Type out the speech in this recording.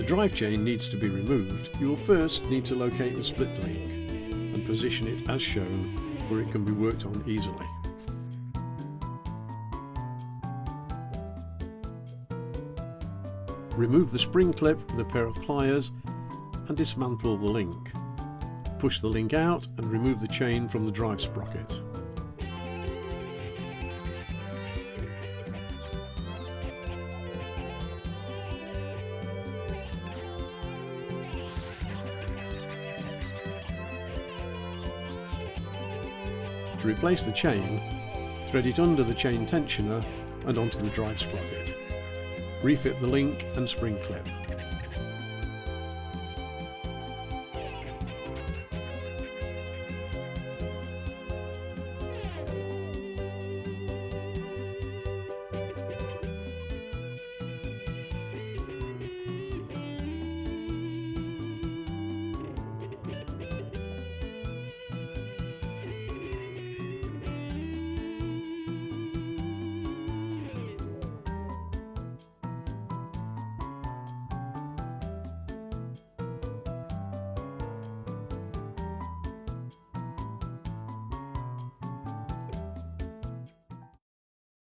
the drive chain needs to be removed, you will first need to locate the split link and position it as shown where it can be worked on easily. Remove the spring clip with a pair of pliers and dismantle the link. Push the link out and remove the chain from the drive sprocket. To replace the chain, thread it under the chain tensioner and onto the drive sprocket. Refit the link and spring clip.